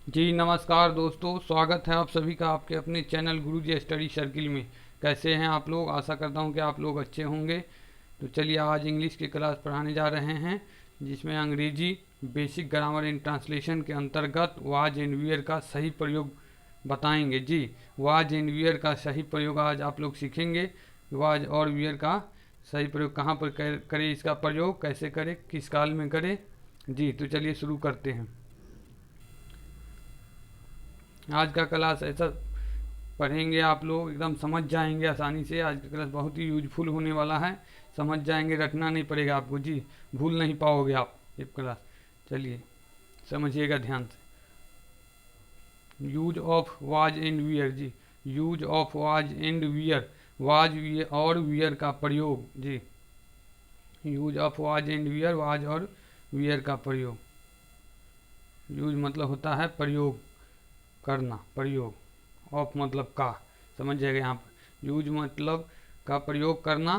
जी नमस्कार दोस्तों, स्वागत है आप सभी का आपके अपने चैनल गुरुजी स्टडी सर्किल में। कैसे हैं आप लोग? आशा करता हूं कि आप लोग अच्छे होंगे। तो चलिए आज इंग्लिश की क्लास पढ़ाने जा रहे हैं, जिसमें अंग्रेजी बेसिक ग्रामर इन ट्रांसलेशन के अंतर्गत वाज एंड वियर का सही प्रयोग बताएंगे। जी, वाज एंड वियर का सही प्रयोग आज आप लोग सीखेंगे। वाज और वियर का सही प्रयोग कहाँ पर करें, इसका प्रयोग कैसे करें, किस काल में करें। जी तो चलिए शुरू करते हैं। आज का क्लास ऐसा पढ़ेंगे आप लोग एकदम समझ जाएंगे आसानी से। आज का क्लास बहुत ही यूजफुल होने वाला है, समझ जाएंगे, रटना नहीं पड़ेगा आपको। जी, भूल नहीं पाओगे आप ये क्लास। चलिए समझिएगा ध्यान से। Use of was and were. जी, use of was and were, was were और वियर का प्रयोग। जी, use of was and were, was और वियर का प्रयोग। यूज मतलब होता है प्रयोग करना, प्रयोग। ऑफ मतलब का, समझ जाएगा यहाँ पर। यूज मतलब का प्रयोग करना,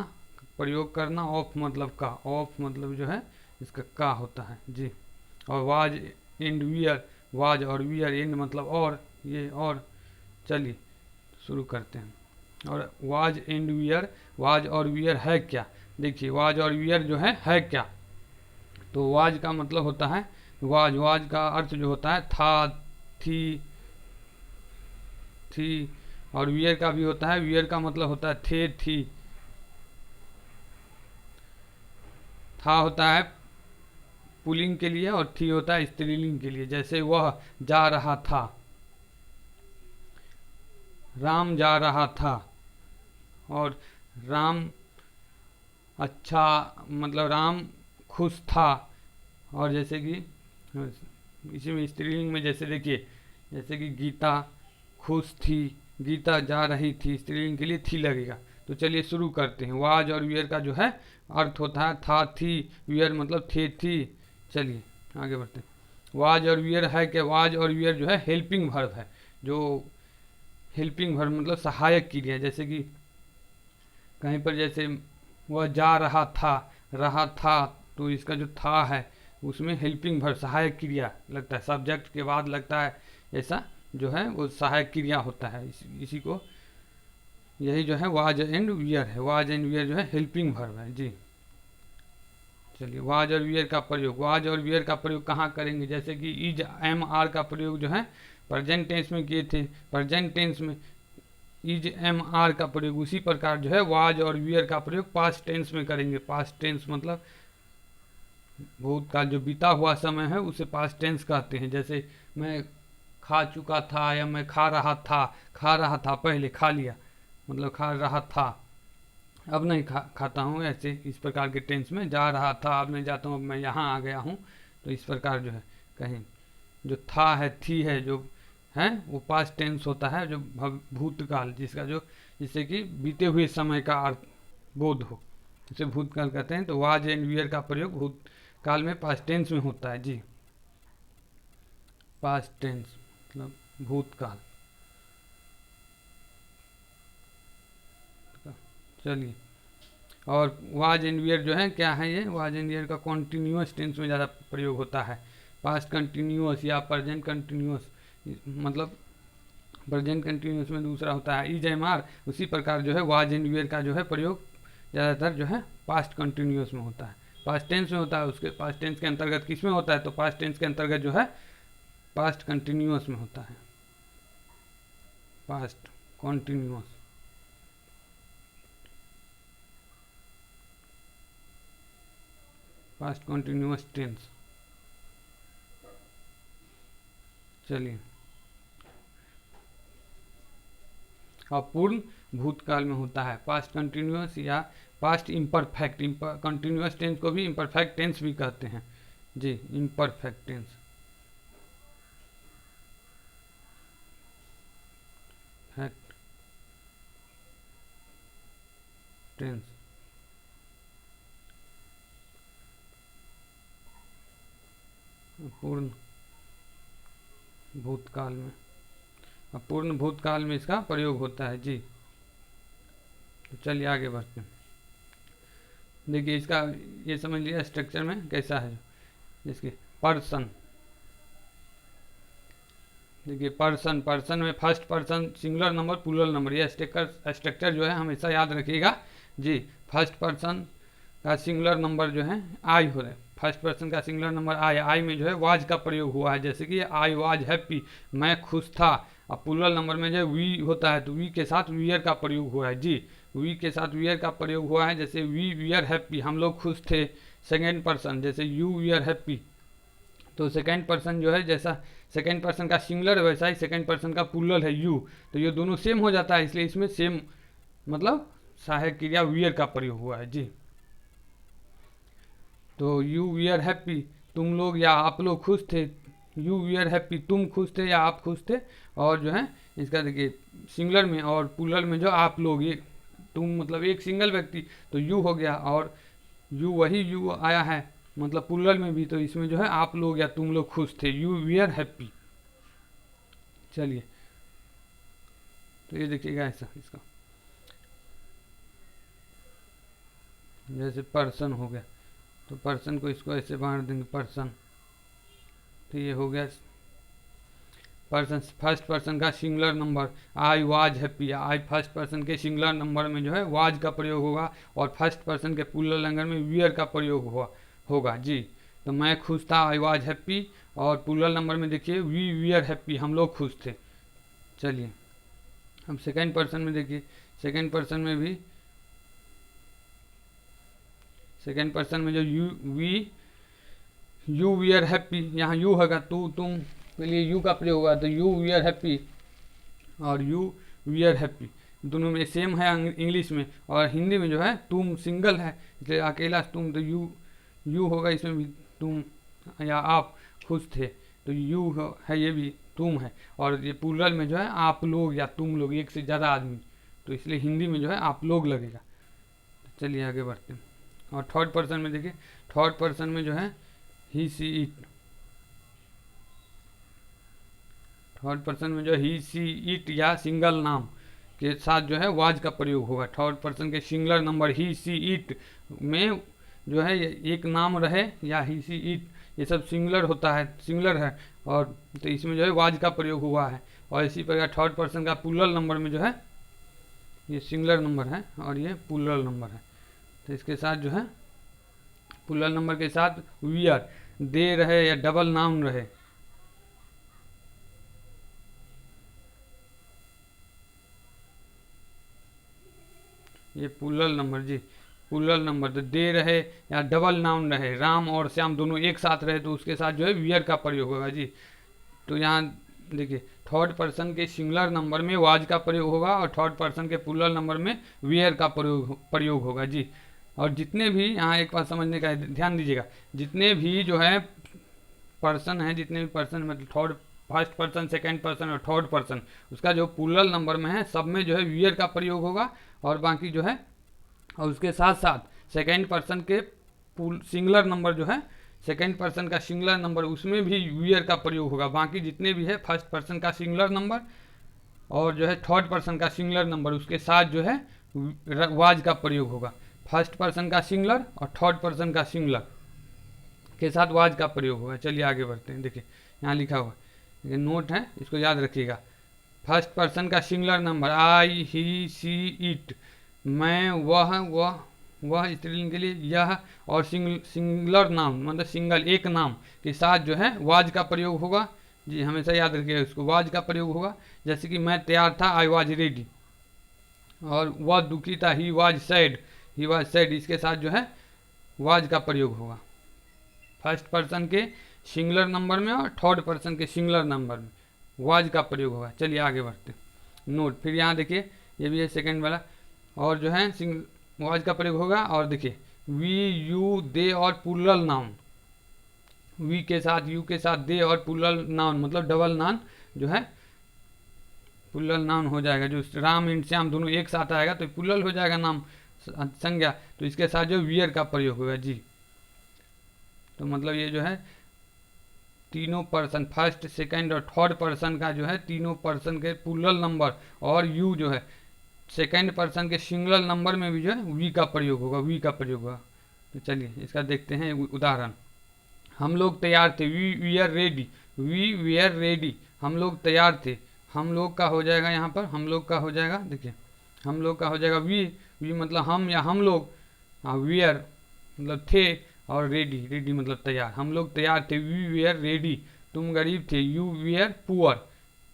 प्रयोग करना। ऑफ मतलब का, ऑफ मतलब जो है इसका का होता है। जी, और वाज एंड वियर, वाज और वियर, एंड मतलब और, ये और। चलिए शुरू करते हैं। और वाज एंड वियर, वाज और वियर है क्या? देखिए वाज और वियर जो है क्या? तो वाज का मतलब होता है वाज, वाज का अर्थ जो होता है था, थी, थी। और वियर का भी होता है, वियर का मतलब होता है थे, थी। था होता है पुल्लिंग के लिए और थी होता है स्त्रीलिंग के लिए। जैसे वह जा रहा था, राम जा रहा था। और राम अच्छा मतलब राम खुश था। और जैसे कि इसी में स्त्रीलिंग में जैसे देखिए, जैसे कि गीता खुश थी, गीता जा रही थी, स्त्रीलिंग के लिए थी लगेगा। तो चलिए शुरू करते हैं। वाज और वियर का जो है अर्थ होता है था, थी। वियर मतलब थे, थी। चलिए आगे बढ़ते हैं। वाज और वियर है क्या? वाज और वियर जो है हेल्पिंग वर्ब है। जो हेल्पिंग वर्ब मतलब सहायक क्रिया। जैसे कि कहीं पर जैसे वह जा रहा था, तो इसका जो था है उसमें हेल्पिंग वर्ब सहायक क्रिया लगता है, सब्जेक्ट के बाद लगता है। ऐसा जो है वो सहायक क्रिया होता है। इसी को, यही जो है वाज एंड वियर है। वाज एंड वियर जो है हेल्पिंग वर्ब है। जी, चलिए वाज और वियर का प्रयोग। वाज और वियर का प्रयोग कहाँ करेंगे? जैसे कि इज एम आर का प्रयोग जो है प्रेजेंट टेंस में किए थे, प्रेजेंट टेंस में इज एम आर का प्रयोग उसी प्रकार जो है वाज और वियर का प्रयोग पास्ट टेंस में करेंगे। पास्ट टेंस मतलब भूतकाल, जो बीता हुआ समय है उसे पास्ट टेंस कहते हैं। जैसे मैं खा चुका था, या मैं खा रहा था। खा रहा था पहले खा लिया, मतलब खा रहा था। अब नहीं खाता हूँ, ऐसे इस प्रकार के टेंस में। जा रहा था, अब नहीं जाता हूँ, अब मैं यहाँ आ गया हूँ। तो इस प्रकार जो है कहीं जो था है, थी है, जो है वो पास्ट टेंस होता है, जो भूतकाल, जिसका जो जिससे कि बीते हुए समय का अर्थ बोध हो, इसे भूतकाल कहते हैं। तो वाज एंड वियर का प्रयोग भूतकाल में पास्ट टेंस में होता है। जी, पास्ट टेंस मतलब भूतकाल। चलिए, और वाज एंड वियर जो है क्या है? ये वाज एंड वियर का कॉन्टीन्यूअस टेंस में ज़्यादा प्रयोग होता है। पास्ट कंटिन्यूअस या प्रेजेंट कंटिन्यूअस, मतलब प्रेजेंट कंटिन्यूअस में दूसरा होता है इज एम आर। उसी प्रकार जो है वाज एंड वियर का जो है प्रयोग ज़्यादातर जो है पास्ट कंटिन्यूअस में होता है, पास्ट टेंस में होता है। उसके पास्ट टेंस के अंतर्गत किस में होता है? तो पास्ट टेंस के अंतर्गत जो है पास्ट कंटिन्यूअस में होता है, past continuous. Past continuous tense. चलिए, और पूर्ण भूतकाल में होता है पास्ट कंटिन्यूअस या पास्ट इम्परफेक्ट। कंटिन्यूअस टेंस को भी इम्परफेक्ट टेंस भी कहते हैं। जी, इम्परफेक्ट टेंस, फैक्ट टेंस। पूर्ण भूतकाल में, पूर्ण भूतकाल में इसका प्रयोग होता है। जी, तो चलिए आगे बढ़ते हैं। देखिए इसका ये समझ लिया स्ट्रक्चर में कैसा है। जिसके पर्सन, देखिए पर्सन, पर्सन में first person singular number plural number, ये स्ट्रक्चर जो है हमेशा याद रखिएगा जी। फर्स्ट पर्सन का सिंगुलर नंबर जो है आई हो रहा है, फर्स्ट पर्सन का सिंगुलर नंबर आई, आई में जो है वाज का प्रयोग हुआ है, जैसे कि आई वाज हैप्पी, मैं खुश था। अब प्लूरल नंबर में जो वी होता है तो वी के साथ वियर का प्रयोग हुआ है जी, वी के साथ वियर का प्रयोग हुआ है, जैसे वी वियर हैप्पी, हम लोग खुश थे। सेकेंड पर्सन जैसे यू वियर हैप्पी, तो सेकेंड पर्सन जो है जैसा सेकेंड पर्सन का सिंगुलर वैसा ही सेकेंड पर्सन का प्लूरल है यू, तो ये दोनों सेम हो जाता है, इसलिए इसमें सेम मतलब सहायक क्रिया वियर का प्रयोग हुआ है जी। तो यू वियर हैप्पी, तुम लोग या आप लोग खुश थे, यू वियर हैप्पी, तुम खुश थे या आप खुश थे। और जो है इसका देखिए सिंगुलर में और प्लूरल में जो आप लोग, ये तुम मतलब एक सिंगल व्यक्ति तो यू हो गया, और यू वही यू आया है मतलब प्लूरल में भी, तो इसमें जो है आप लोग या तुम लोग खुश थे, यू वियर हैप्पी। चलिए तो ये देखिएगा ऐसा इसका, जैसे पर्सन हो गया तो पर्सन को इसको ऐसे बांट देंगे पर्सन, तो ये हो गया पर्सन। फर्स्ट पर्सन का singular number I was happy, I first person के सिंगुलर नंबर में जो है वाज का प्रयोग होगा, और फर्स्ट पर्सन के प्लूरल नंबर में वियर का प्रयोग होगा जी। तो मैं खुश था आई वाज हैप्पी, और प्लूरल नंबर में देखिए वी वियर हैप्पी, हम लोग खुश थे। चलिए अब सेकेंड पर्सन में देखिए, सेकेंड पर्सन में भी सेकेंड पर्सन में जो यू वियर हैप्पी, यहाँ यू होगा तू तुम के लिए यू का प्रयोग होगा, तो यू वियर हैप्पी और यू वियर हैप्पी दोनों में सेम है इंग्लिश में, और हिंदी में जो है तुम सिंगल है इसलिए अकेला तुम, तो यू होगा इसमें भी, तुम या आप खुश थे तो यू है, ये भी तुम है, और ये प्लूरल में जो है आप लोग या तुम लोग, एक से ज़्यादा आदमी, तो इसलिए हिंदी में जो है आप लोग लगेगा। चलिए आगे बढ़ते हैं। और थर्ड पर्सन में देखिए, थर्ड पर्सन में जो है ही सी इट, थर्ड पर्सन में जो ही सी इट या सिंगल नाम के साथ जो है वाज का प्रयोग होगा। थर्ड पर्सन के singular number he see it में जो है एक नाम रहे या ही सी इट, ये सब सिंगुलर होता है, सिंगुलर है, और तो इसमें जो है वाज का प्रयोग हुआ है। और इसी प्रकार थर्ड पर्सन का प्लूरल नंबर में जो है ये सिंगुलर नंबर है और ये प्लूरल नंबर है, तो इसके साथ जो है प्लूरल नंबर के साथ वियर दे रहे या डबल नाउन रहे, ये प्लूरल नंबर जी, प्लूरल नंबर तो दे रहे या डबल नाउन रहे, राम और श्याम दोनों एक साथ रहे तो उसके साथ जो है वियर का प्रयोग होगा जी। तो यहाँ देखिए थर्ड पर्सन के सिंगुलर नंबर में वाज का प्रयोग होगा, और थर्ड पर्सन के प्लूरल नंबर में वियर का प्रयोग होगा जी। और जितने भी यहाँ एक बात समझने का ध्यान दीजिएगा, जितने भी जो है पर्सन है, जितने भी पर्सन मतलब third first person second person और थर्ड पर्सन, उसका जो प्लूरल नंबर में है सब में जो है वियर का प्रयोग होगा, और बाकी जो है और उसके साथ साथ सेकेंड पर्सन के सिंगुलर नंबर जो है सेकेंड पर्सन का सिंगुलर नंबर उसमें भी वियर का प्रयोग होगा। बाकी जितने भी है फर्स्ट पर्सन का सिंगुलर नंबर और जो है थर्ड पर्सन का सिंगुलर नंबर उसके साथ जो है वाज का प्रयोग होगा। फर्स्ट पर्सन का सिंगुलर और थर्ड पर्सन का सिंगुलर के साथ वाज का प्रयोग होगा। चलिए आगे बढ़ते हैं। देखिए यहाँ लिखा हुआ ये नोट है, इसको याद रखिएगा। फर्स्ट पर्सन का singular number I he see it, मैं वह स्त्रीलिंग के लिए यह, और सिंगुलर नाउन मतलब सिंगल एक नाम के साथ जो है वाज का प्रयोग होगा जी, हमेशा याद रखिएगा इसको, वाज का प्रयोग होगा। जैसे कि मैं तैयार था आई वाज रेडी, और वह दुखी था ही वाज सैड, इसके साथ जो है वाज का प्रयोग होगा फर्स्ट पर्सन के सिंगुलर नंबर में और थर्ड पर्सन के सिंगुलर नंबर में वाज का प्रयोग होगा। चलिए आगे बढ़ते हैं। नोट फिर यहाँ देखिए ये भी है सेकंड वाला, और जो है वाज का प्रयोग होगा। और देखिए वी यू दे और प्लूरल नाउन, वी के साथ यू के साथ दे और प्लूरल नाउन मतलब डबल नाउन जो है प्लूरल नाउन हो जाएगा। जो राम एंड श्याम दोनों एक साथ आएगा तो प्लूरल हो जाएगा नाम संज्ञा, तो इसके साथ जो वियर का प्रयोग होगा जी। तो मतलब ये जो है तीनों पर्सन फर्स्ट सेकंड और थर्ड पर्सन का जो है तीनों पर्सन के प्लूरल नंबर और यू जो है सेकंड पर्सन के सिंगुलर नंबर में भी जो है वी का प्रयोग होगा, वी का प्रयोग होगा। तो चलिए इसका देखते हैं उदाहरण। हम लोग तैयार थे, वी वी आर रेडी, हम लोग तैयार थे, हम लोग का हो जाएगा यहाँ पर, हम लोग का हो जाएगा, देखिए हम लोग का हो जाएगा वी मतलब हम या हम लोग, वियर मतलब थे, और रेडी, रेडी मतलब तैयार, हम लोग तैयार थे, वी वेयर रेडी। तुम गरीब थे, यू वेयर पुअर,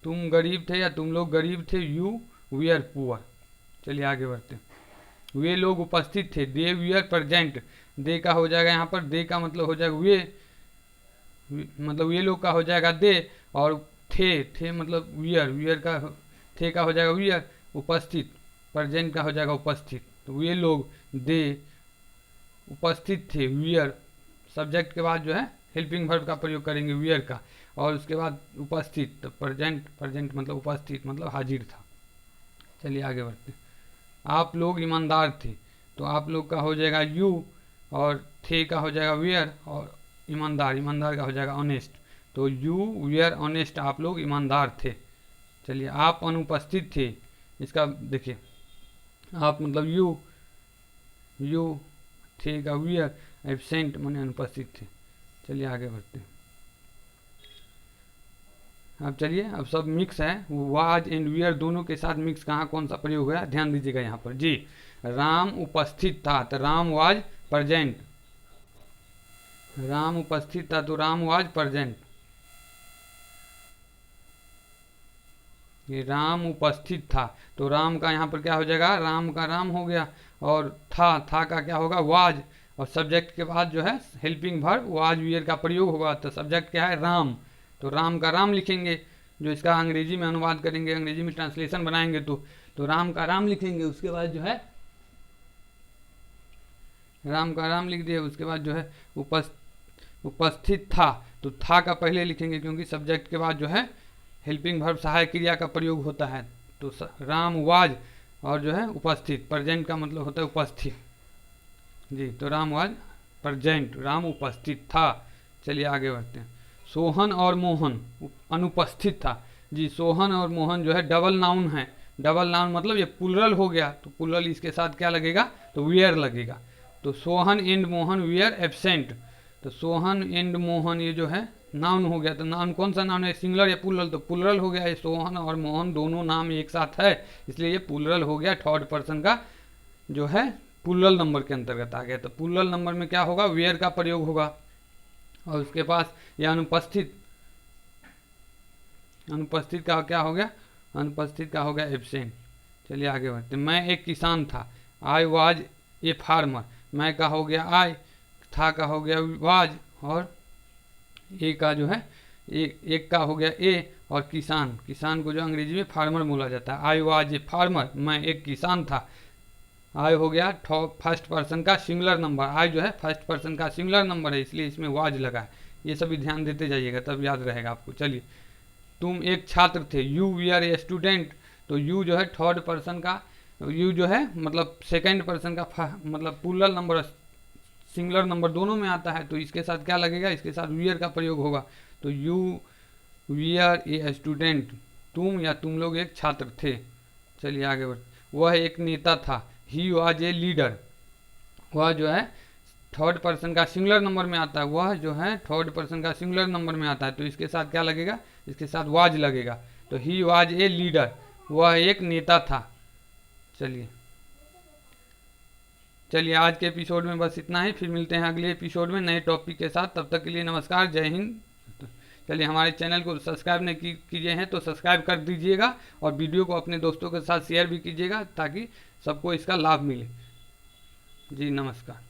तुम गरीब थे या तुम लोग गरीब थे, यू वेयर पुअर। चलिए आगे बढ़ते हैं। वे लोग उपस्थित थे, दे वेयर प्रेजेंट, दे का हो जाएगा यहाँ पर, दे का मतलब हो जाएगा वे, मतलब वे लोग का हो जाएगा दे, और थे मतलब वियर, वियर का थे का हो जाएगा वियर, उपस्थित प्रेजेंट का हो जाएगा उपस्थित। तो वे लोग दे उपस्थित थे, वियर सब्जेक्ट के बाद जो है हेल्पिंग वर्ब का प्रयोग करेंगे वियर का, और उसके बाद उपस्थित, तो प्रेजेंट, प्रेजेंट मतलब उपस्थित मतलब हाजिर था। चलिए आगे बढ़ते हैं। आप लोग ईमानदार थे, तो आप लोग का हो जाएगा यू, और थे का हो जाएगा वियर, और ईमानदार, ईमानदार का हो जाएगा ऑनेस्ट। तो यू वियर ऑनेस्ट, आप लोग ईमानदार थे। चलिए आप अनुपस्थित थे, इसका देखिए आप मतलब यू थे का वियर, एब्सेंट माने अनुपस्थित थे। चलिए आगे बढ़ते हैं। अब चलिए, अब सब मिक्स है, वाज एंड वियर दोनों के साथ मिक्स कहाँ कौन सा प्रयोग हुआ है ध्यान दीजिएगा यहाँ पर जी। राम उपस्थित था, तो राम वाज प्रेजेंट, राम उपस्थित था तो राम वाज प्रेजेंट, ये राम उपस्थित था तो राम का यहाँ पर क्या हो जाएगा, राम का राम हो गया, और था का क्या होगा वाज, और सब्जेक्ट के बाद जो है हेल्पिंग वर्ब वाज वियर का प्रयोग होगा, तो सब्जेक्ट क्या है राम, तो राम का राम लिखेंगे, जो इसका अंग्रेजी में अनुवाद करेंगे, अंग्रेजी में ट्रांसलेशन बनाएंगे तो राम का राम लिखेंगे, उसके बाद जो है राम का राम लिख दिए, उसके बाद जो है उपस्थित था, तो था का पहले लिखेंगे क्योंकि सब्जेक्ट के बाद जो है हेल्पिंग वर्ब सहायक क्रिया का प्रयोग होता है, तो राम वाज, और जो है उपस्थित, प्रेजेंट का मतलब होता है उपस्थित जी, तो राम वाज प्रेजेंट, राम उपस्थित था। चलिए आगे बढ़ते हैं। सोहन और मोहन अनुपस्थित था जी, सोहन और मोहन जो है डबल नाउन है, डबल नाउन मतलब ये प्लुरल हो गया, तो प्लुरल इसके साथ क्या लगेगा, तो वियर लगेगा, तो Sohan and Mohan wear absent, तो सोहन एंड मोहन ये जो है नाउन हो गया, तो नाउन कौन सा नाउन है, सिंगुलर या प्लुरल, तो प्लुरल हो गया, ये सोहन और मोहन दोनों नाम एक साथ है, इसलिए ये प्लुरल हो गया, थर्ड पर्सन का जो है प्लुरल नंबर के अंतर्गत आ गया, तो प्लुरल नंबर में क्या होगा, वेयर का प्रयोग होगा, और उसके पास यह अनुपस्थित, अनुपस्थित का क्या हो गया, अनुपस्थित का हो गया एब्सेंट। चलिए आगे बढ़ते, मैं एक किसान था, आई वाज ए फार्मर, मैं का हो गया आई, था का हो गया वाज, और ए का जो है एक का हो गया ए, और किसान, किसान को जो अंग्रेजी में फार्मर बोला जाता है, आई वाज ए फार्मर, मैं एक किसान था, आई हो गया फर्स्ट पर्सन का सिंगुलर नंबर, आई जो है फर्स्ट पर्सन का सिंगुलर नंबर है, इसलिए इसमें वाज लगा है, ये सभी ध्यान देते जाइएगा तब याद रहेगा आपको। चलिए तुम एक छात्र थे, you we are a student, तो यू जो है थर्ड पर्सन का, यू जो है मतलब सेकंड पर्सन का मतलब प्लुरल नंबर सिंगुलर नंबर दोनों में आता है, तो इसके साथ क्या लगेगा, इसके साथ वियर का प्रयोग होगा, तो you we are a student, तुम या तुम लोग एक छात्र थे। चलिए आगे बढ़, वह एक नेता था, ही वाज ए लीडर, वह जो है थर्ड पर्सन का सिंगुलर नंबर में आता है, वह जो है थर्ड पर्सन का सिंगुलर नंबर में आता है, तो इसके साथ क्या लगेगा, इसके साथ वाज लगेगा, तो ही वाज ए लीडर, वह एक नेता था। चलिए आज के एपिसोड में बस इतना ही, फिर मिलते हैं अगले एपिसोड में नए टॉपिक के साथ, तब तक के लिए नमस्कार, जय हिंद। चलिए हमारे चैनल को सब्सक्राइब नहीं कीजिए हैं तो सब्सक्राइब कर दीजिएगा, और वीडियो को अपने दोस्तों के साथ शेयर भी कीजिएगा ताकि सबको इसका लाभ मिले। जी नमस्कार।